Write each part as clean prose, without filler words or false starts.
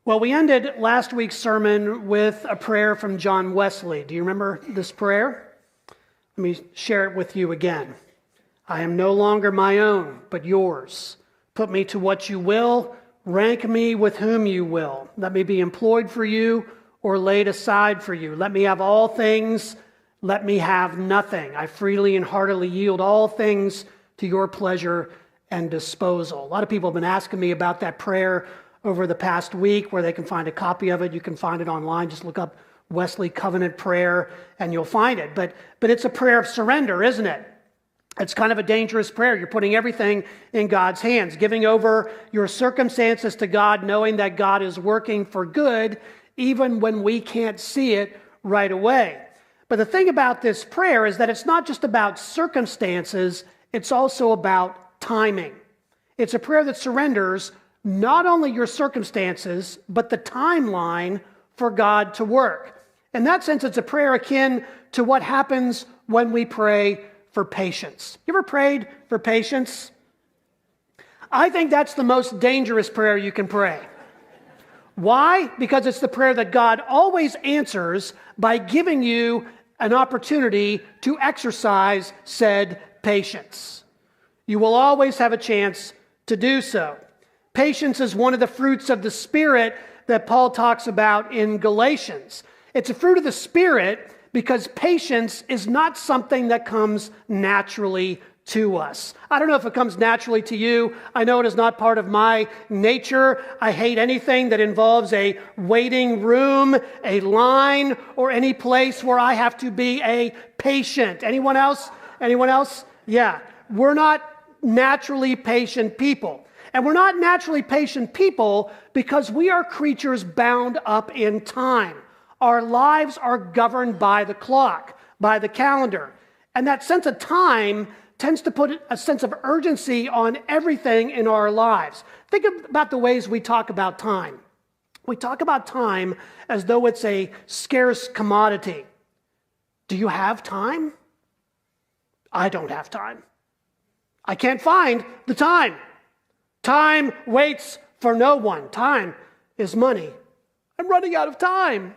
Well, we ended last week's sermon with a prayer from John Wesley. Do you remember this prayer? Let me share it with you again. I am no longer my own, but yours. Put me to what you will. Rank me with whom you will. Let me be employed for you or laid aside for you. Let me have all things. Let me have nothing. I freely and heartily yield all things to your pleasure and disposal. A lot of people have been asking me about that prayer over the past week, where they can find a copy of it. You can find it online. Just look up Wesley Covenant Prayer and you'll find it. But it's a prayer of surrender, isn't it? It's kind of a dangerous prayer. You're putting everything in God's hands, giving over your circumstances to God, knowing that God is working for good, even when we can't see it right away. But the thing about this prayer is that it's not just about circumstances, it's also about timing. It's a prayer that surrenders not only your circumstances, but the timeline for God to work. In that sense, it's a prayer akin to what happens when we pray for patience. You ever prayed for patience? I think that's the most dangerous prayer you can pray. Why? Because it's the prayer that God always answers by giving you an opportunity to exercise said patience. You will always have a chance to do so. Patience is one of the fruits of the Spirit that Paul talks about in Galatians. It's a fruit of the Spirit because patience is not something that comes naturally to us. I don't know if it comes naturally to you. I know it is not part of my nature. I hate anything that involves a waiting room, a line, or any place where I have to be a patient. Anyone else? Anyone else? Yeah. We're not naturally patient people. And we're not naturally patient people because we are creatures bound up in time. Our lives are governed by the clock, by the calendar. And that sense of time tends to put a sense of urgency on everything in our lives. Think about the ways we talk about time. We talk about time as though it's a scarce commodity. Do you have time? I don't have time. I can't find the time. Time waits for no one. Time is money. I'm running out of time.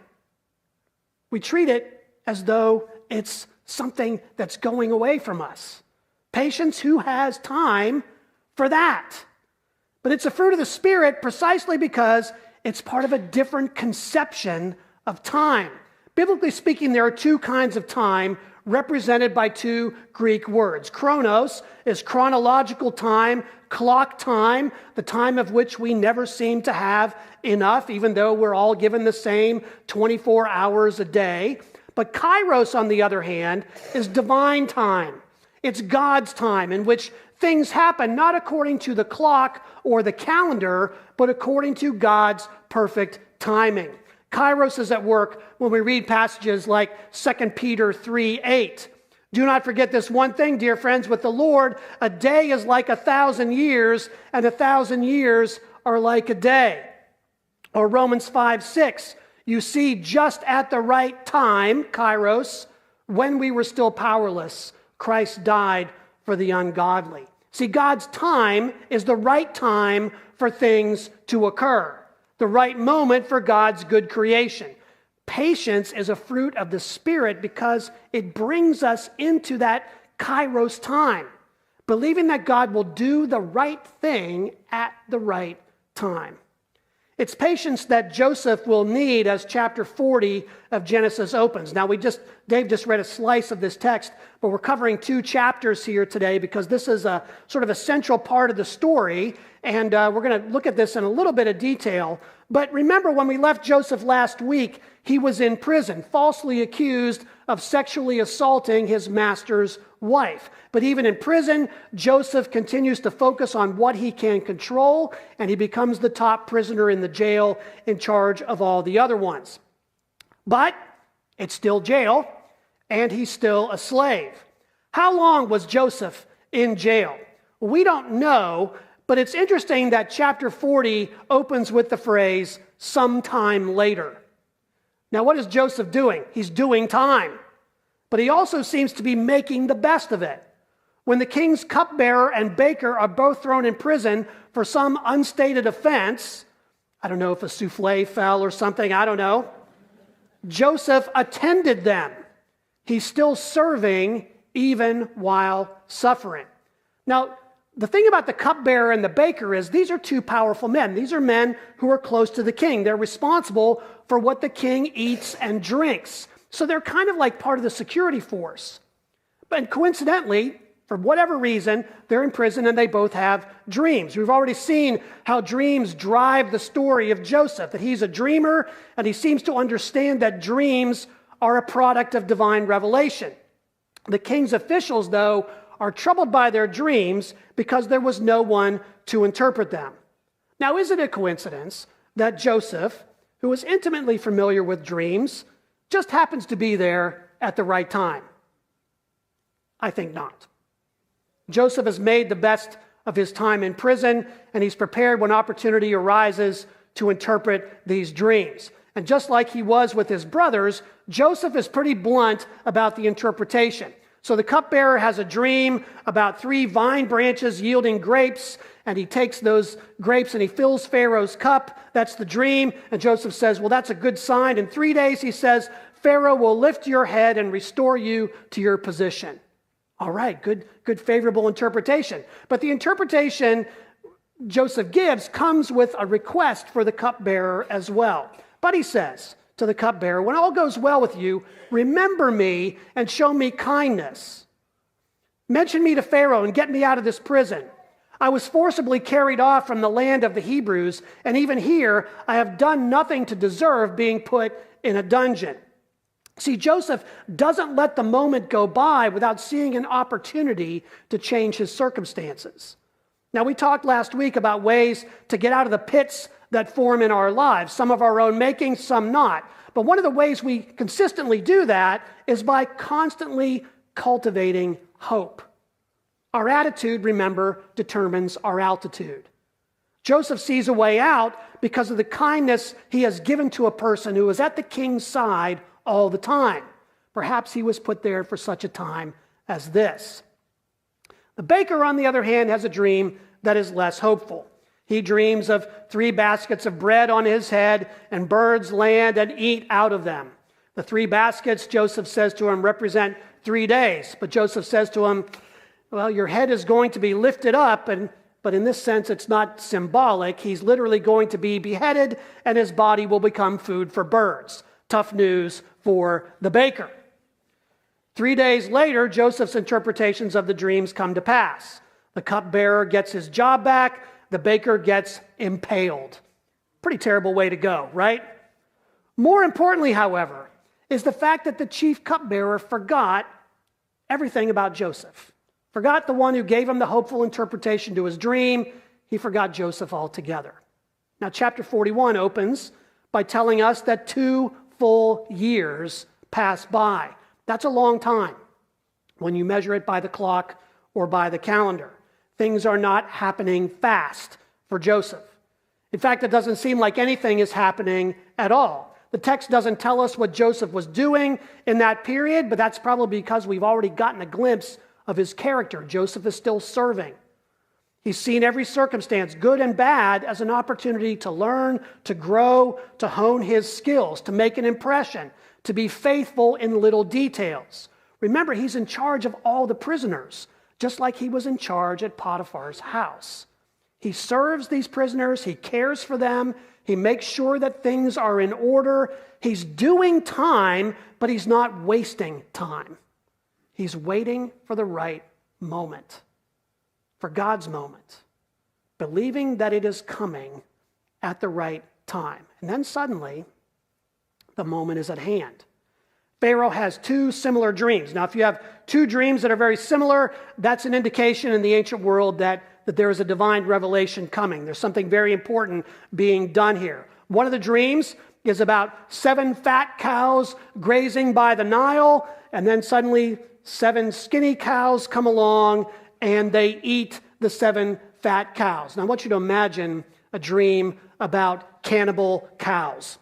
We treat it as though it's something that's going away from us. Patience, who has time for that? But it's a fruit of the Spirit precisely because it's part of a different conception of time. Biblically speaking, there are two kinds of time represented by two Greek words. Chronos is chronological time, clock time, the time of which we never seem to have enough, even though we're all given the same 24 hours a day. But kairos, on the other hand, is divine time. It's God's time in which things happen not according to the clock or the calendar, but according to God's perfect timing. Kairos is at work when we read passages like 2 Peter 3:8. Do not forget this one thing, dear friends, with the Lord, a day is like 1,000 years, and 1,000 years are like a day. Or Romans 5:6. You see, just at the right time, kairos, when we were still powerless, Christ died for the ungodly. See, God's time is the right time for things to occur. The right moment for God's good creation. Patience is a fruit of the Spirit because it brings us into that kairos time, believing that God will do the right thing at the right time. It's patience that Joseph will need as chapter 40 of Genesis opens. Now, Dave just read a slice of this text, but we're covering 2 chapters here today because this is a sort of a central part of the story, and we're going to look at this in a little bit of detail. But remember, when we left Joseph last week, he was in prison, falsely accused of sexually assaulting his master's wife. But even in prison, Joseph continues to focus on what he can control, and he becomes the top prisoner in the jail in charge of all the other ones. But it's still jail, and he's still a slave. How long was Joseph in jail? We don't know, but it's interesting that chapter 40 opens with the phrase, sometime later. Now, what is Joseph doing? He's doing time. But he also seems to be making the best of it. When the king's cupbearer and baker are both thrown in prison for some unstated offense, I don't know if a souffle fell or something, I don't know. Joseph attended them. He's still serving even while suffering. Now, the thing about the cupbearer and the baker is these are two powerful men. These are men who are close to the king. They're responsible for what the king eats and drinks. So they're kind of like part of the security force. But coincidentally, for whatever reason, they're in prison and they both have dreams. We've already seen how dreams drive the story of Joseph, that he's a dreamer and he seems to understand that dreams are a product of divine revelation. The king's officials, though, are troubled by their dreams because there was no one to interpret them. Now, is it a coincidence that Joseph, who was intimately familiar with dreams, just happens to be there at the right time? I think not. Joseph has made the best of his time in prison, and he's prepared when opportunity arises to interpret these dreams. And just like he was with his brothers, Joseph is pretty blunt about the interpretation. So the cupbearer has a dream about 3 vine branches yielding grapes, and he takes those grapes and he fills Pharaoh's cup. That's the dream. And Joseph says, well, that's a good sign. In 3 days, he says, Pharaoh will lift your head and restore you to your position. All right, good favorable interpretation. But the interpretation Joseph gives comes with a request for the cupbearer as well. But he says to the cupbearer, when all goes well with you, remember me and show me kindness. Mention me to Pharaoh and get me out of this prison. I was forcibly carried off from the land of the Hebrews, and even here I have done nothing to deserve being put in a dungeon. See, Joseph doesn't let the moment go by without seeing an opportunity to change his circumstances. Now, we talked last week about ways to get out of the pits that form in our lives, some of our own making, some not. But one of the ways we consistently do that is by constantly cultivating hope. Our attitude, remember, determines our altitude. Joseph sees a way out because of the kindness he has given to a person who is at the king's side all the time. Perhaps he was put there for such a time as this. The baker, on the other hand, has a dream that is less hopeful. He dreams of 3 baskets of bread on his head, and birds land and eat out of them. The 3 baskets, Joseph says to him, represent 3 days. But Joseph says to him, well, your head is going to be lifted up, but in this sense, it's not symbolic. He's literally going to be beheaded, and his body will become food for birds. Tough news for the baker. 3 days later, Joseph's interpretations of the dreams come to pass. The cupbearer gets his job back. The baker gets impaled. Pretty terrible way to go, right? More importantly, however, is the fact that the chief cupbearer forgot everything about Joseph. Forgot the one who gave him the hopeful interpretation to his dream. He forgot Joseph altogether. Now, chapter 41 opens by telling us that 2 full years pass by. That's a long time when you measure it by the clock or by the calendar. Things are not happening fast for Joseph. In fact, it doesn't seem like anything is happening at all. The text doesn't tell us what Joseph was doing in that period, but that's probably because we've already gotten a glimpse of his character. Joseph is still serving. He's seen every circumstance, good and bad, as an opportunity to learn, to grow, to hone his skills, to make an impression, to be faithful in little details. Remember, he's in charge of all the prisoners, just like he was in charge at Potiphar's house. He serves these prisoners, he cares for them, he makes sure that things are in order. He's doing time, but he's not wasting time. He's waiting for the right moment, for God's moment, believing that it is coming at the right time. And then suddenly, the moment is at hand. Pharaoh has 2 similar dreams. Now, if you have 2 dreams that are very similar, that's an indication in the ancient world that there is a divine revelation coming. There's something very important being done here. One of the dreams is about 7 fat cows grazing by the Nile, and then suddenly 7 skinny cows come along and they eat the 7 fat cows. Now, I want you to imagine a dream about cannibal cows.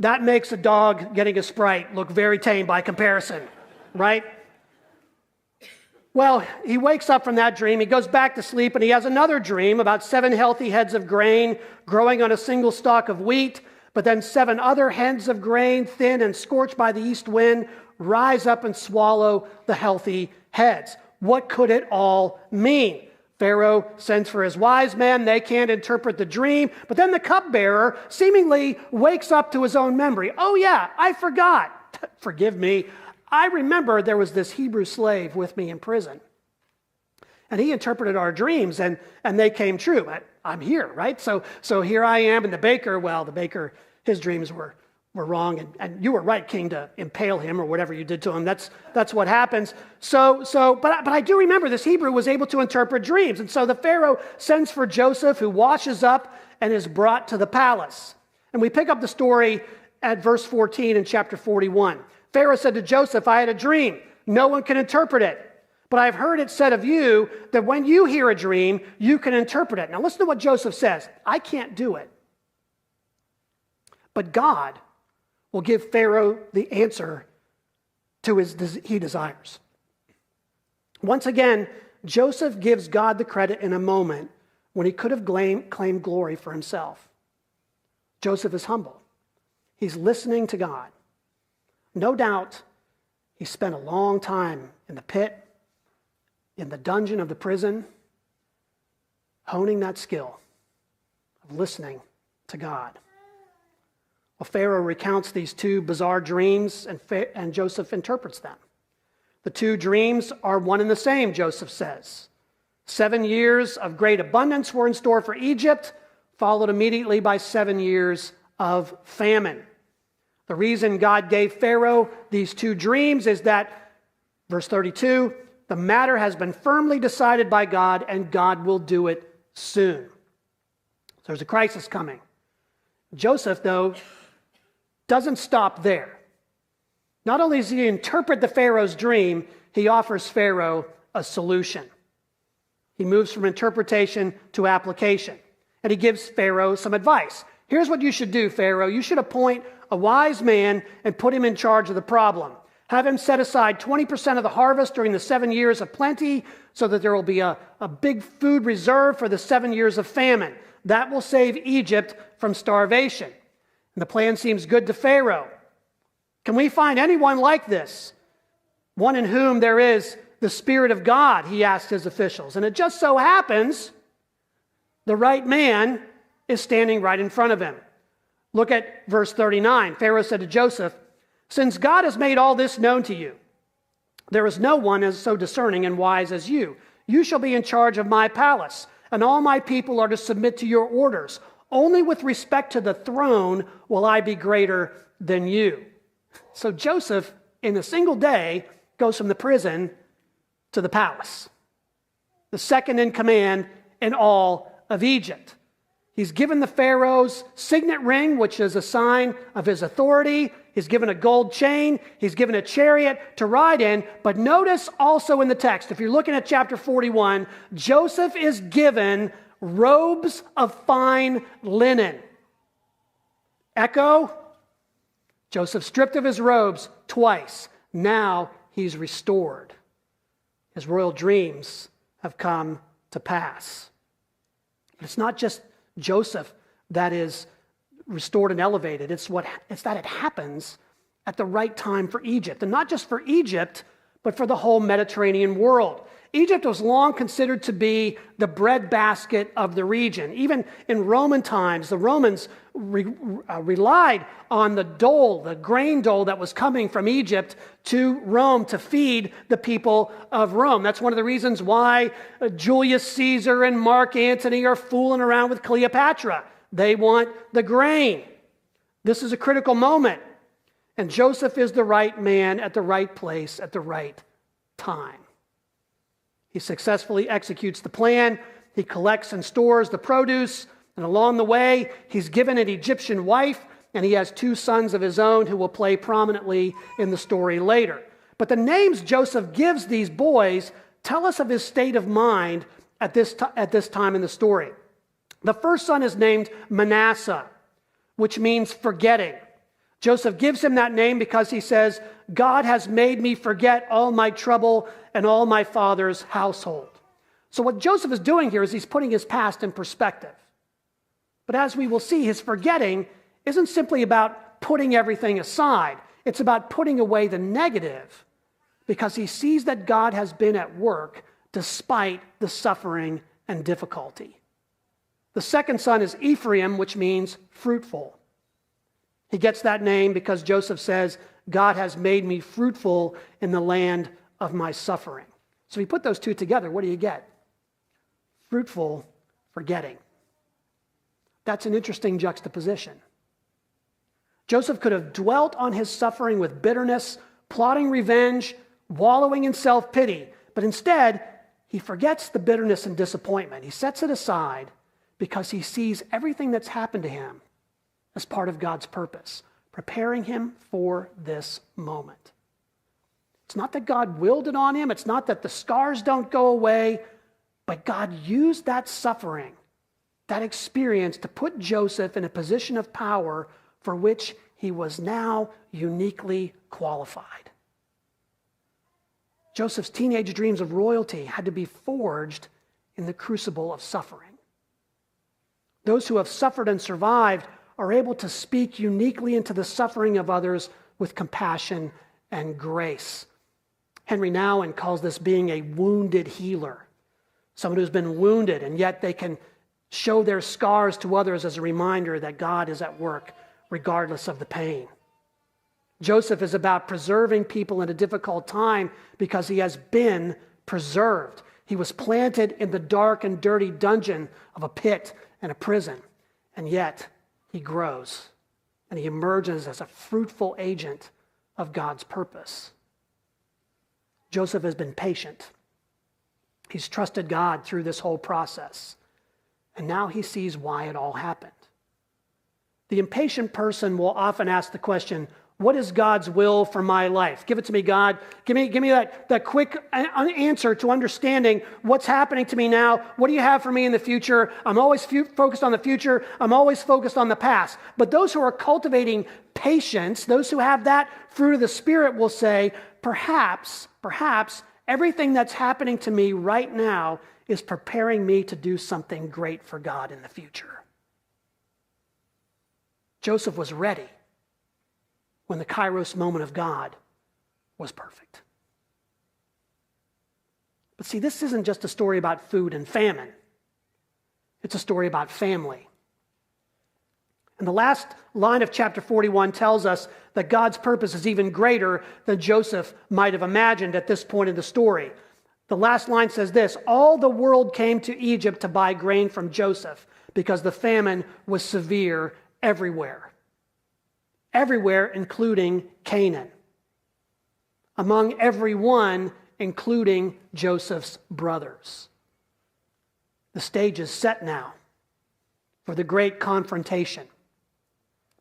That makes a dog getting a Sprite look very tame by comparison, right? Well, he wakes up from that dream, he goes back to sleep, and he has another dream about 7 healthy heads of grain growing on a single stalk of wheat, but then 7 other heads of grain, thin and scorched by the east wind, rise up and swallow the healthy heads. What could it all mean? Pharaoh sends for his wise men. They can't interpret the dream. But then the cupbearer seemingly wakes up to his own memory. Oh yeah, I forgot. Forgive me. I remember there was this Hebrew slave with me in prison. And he interpreted our dreams, and they came true. I'm here, right? So here I am, and the baker, his dreams were wrong, and you were right, king, to impale him or whatever you did to him. That's what happens. But I do remember this Hebrew was able to interpret dreams. And so the Pharaoh sends for Joseph, who washes up and is brought to the palace. And we pick up the story at verse 14 in chapter 41. Pharaoh said to Joseph, I had a dream. No one can interpret it. But I've heard it said of you that when you hear a dream, you can interpret it. Now listen to what Joseph says. I can't do it. But God will give Pharaoh the answer to he desires. Once again, Joseph gives God the credit in a moment when he could have claimed glory for himself. Joseph is humble. He's listening to God. No doubt he spent a long time in the pit, in the dungeon of the prison, honing that skill of listening to God. Well, Pharaoh recounts these 2 bizarre dreams, and Joseph interprets them. The 2 dreams are one and the same, Joseph says. 7 years of great abundance were in store for Egypt, followed immediately by 7 years of famine. The reason God gave Pharaoh these 2 dreams is that, verse 32, the matter has been firmly decided by God, and God will do it soon. So there's a crisis coming. Joseph, though, doesn't stop there. Not only does he interpret the Pharaoh's dream, he offers Pharaoh a solution. He moves from interpretation to application, and he gives Pharaoh some advice. Here's what you should do, Pharaoh. You should appoint a wise man and put him in charge of the problem. Have him set aside 20% of the harvest during the 7 years of plenty so that there will be a big food reserve for the 7 years of famine. That will save Egypt from starvation. And the plan seems good to Pharaoh. Can we find anyone like this? One in whom there is the Spirit of God, he asked his officials. And it just so happens the right man is standing right in front of him. Look at verse 39. Pharaoh said to Joseph, since God has made all this known to you, there is no one as so discerning and wise as you. You shall be in charge of my palace, and all my people are to submit to your orders. Only with respect to the throne will I be greater than you. So Joseph, in a single day, goes from the prison to the palace, the second in command in all of Egypt. He's given the Pharaoh's signet ring, which is a sign of his authority. He's given a gold chain. He's given a chariot to ride in. But notice also in the text, if you're looking at chapter 41, Joseph is given robes of fine linen. Echo, Joseph stripped of his robes twice. Now he's restored. His royal dreams have come to pass. But it's not just Joseph that is restored and elevated. It's that it happens at the right time for Egypt. And not just for Egypt, but for the whole Mediterranean world. Egypt was long considered to be the breadbasket of the region. Even in Roman times, the Romans relied on the dole, the grain dole that was coming from Egypt to Rome to feed the people of Rome. That's one of the reasons why Julius Caesar and Mark Antony are fooling around with Cleopatra. They want the grain. This is a critical moment. And Joseph is the right man at the right place at the right time. He successfully executes the plan. He collects and stores the produce. And along the way, he's given an Egyptian wife, and he has 2 sons of his own who will play prominently in the story later. But the names Joseph gives these boys tell us of his state of mind at this time in the story. The first son is named Manasseh, which means forgetting. Joseph gives him that name because he says, God has made me forget all my trouble and all my father's household. So what Joseph is doing here is he's putting his past in perspective. But as we will see, his forgetting isn't simply about putting everything aside. It's about putting away the negative because he sees that God has been at work despite the suffering and difficulty. The second son is Ephraim, which means fruitful. He gets that name because Joseph says, God has made me fruitful in the land of my suffering. So if you put those two together, what do you get? Fruitful forgetting. That's an interesting juxtaposition. Joseph could have dwelt on his suffering with bitterness, plotting revenge, wallowing in self-pity, but instead, he forgets the bitterness and disappointment. He sets it aside because he sees everything that's happened to him as part of God's purpose, preparing him for this moment. It's not that God willed it on him. It's not that the scars don't go away, but God used that suffering, that experience, to put Joseph in a position of power for which he was now uniquely qualified. Joseph's teenage dreams of royalty had to be forged in the crucible of suffering. Those who have suffered and survived are able to speak uniquely into the suffering of others with compassion and grace. Henry Nouwen calls this being a wounded healer, someone who's been wounded, and yet they can show their scars to others as a reminder that God is at work regardless of the pain. Joseph is about preserving people in a difficult time because he has been preserved. He was planted in the dark and dirty dungeon of a pit and a prison, and yet he grows and he emerges as a fruitful agent of God's purpose. Joseph has been patient. He's trusted God through this whole process, and now he sees why it all happened. The impatient person will often ask the question, what is God's will for my life? Give it to me, God. Give me that quick answer to understanding what's happening to me now. What do you have for me in the future? I'm always focused on the future. I'm always focused on the past. But those who are cultivating patience, those who have that fruit of the Spirit will say, perhaps everything that's happening to me right now is preparing me to do something great for God in the future. Joseph was ready when the kairos moment of God was perfect. But see, this isn't just a story about food and famine. It's a story about family. And the last line of chapter 41 tells us that God's purpose is even greater than Joseph might have imagined at this point in the story. The last line says this, all the world came to Egypt to buy grain from Joseph because the famine was severe everywhere. Everywhere, including Canaan. Among everyone, including Joseph's brothers. The stage is set now for the great confrontation,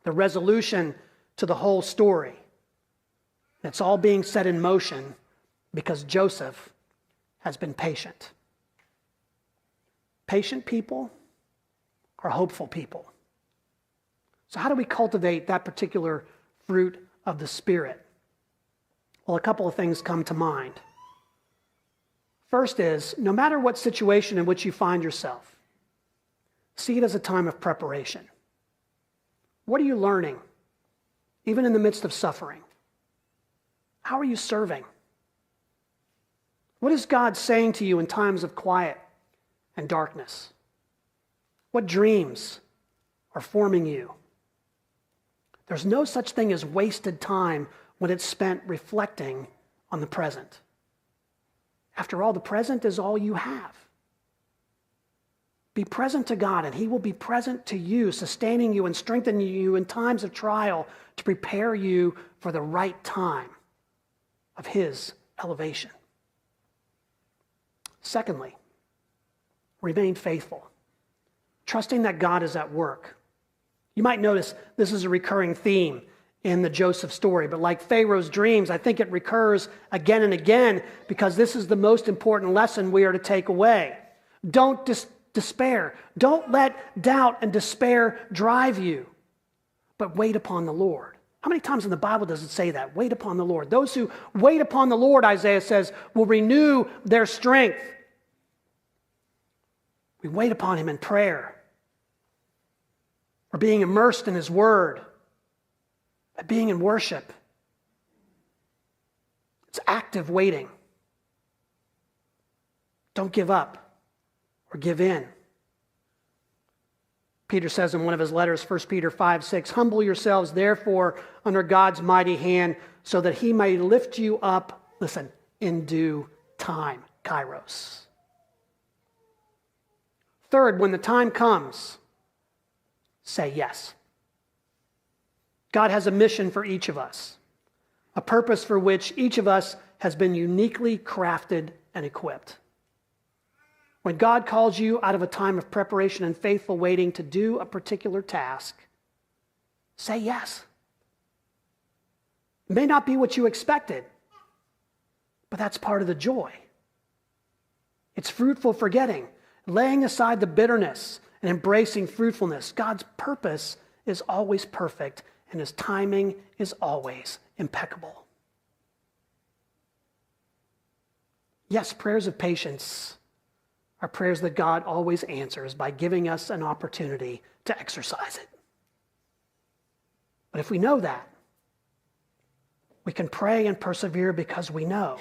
the resolution to the whole story. It's all being set in motion because Joseph has been patient. Patient people are hopeful people. So how do we cultivate that particular fruit of the Spirit? Well, a couple of things come to mind. First is, no matter what situation in which you find yourself, see it as a time of preparation. What are you learning, even in the midst of suffering? How are you serving? What is God saying to you in times of quiet and darkness? What dreams are forming you? There's no such thing as wasted time when it's spent reflecting on the present. After all, the present is all you have. Be present to God, and He will be present to you, sustaining you and strengthening you in times of trial to prepare you for the right time of His elevation. Secondly, remain faithful, trusting that God is at work. You might notice this is a recurring theme in the Joseph story, but like Pharaoh's dreams, I think it recurs again and again because this is the most important lesson we are to take away. Don't despair. Don't let doubt and despair drive you, but wait upon the Lord. How many times in the Bible does it say that? Wait upon the Lord. Those who wait upon the Lord, Isaiah says, will renew their strength. We wait upon him in prayer. We're being immersed in his word. By being in worship. It's active waiting. Don't give up or give in. Peter says in one of his letters, 1 Peter 5:6, humble yourselves therefore under God's mighty hand so that he may lift you up, listen, in due time, kairos. Third, when the time comes, say yes. God has a mission for each of us, a purpose for which each of us has been uniquely crafted and equipped. When God calls you out of a time of preparation and faithful waiting to do a particular task, say yes. It may not be what you expected, but that's part of the joy. It's fruitful forgetting, laying aside the bitterness and embracing fruitfulness. God's purpose is always perfect, and his timing is always impeccable. Yes, prayers of patience are prayers that God always answers by giving us an opportunity to exercise it. But if we know that, we can pray and persevere because we know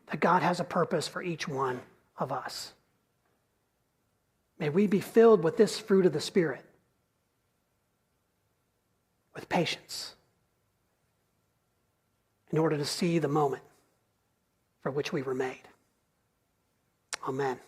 that God has a purpose for each one of us. May we be filled with this fruit of the Spirit, with patience, in order to see the moment for which we were made. Amen.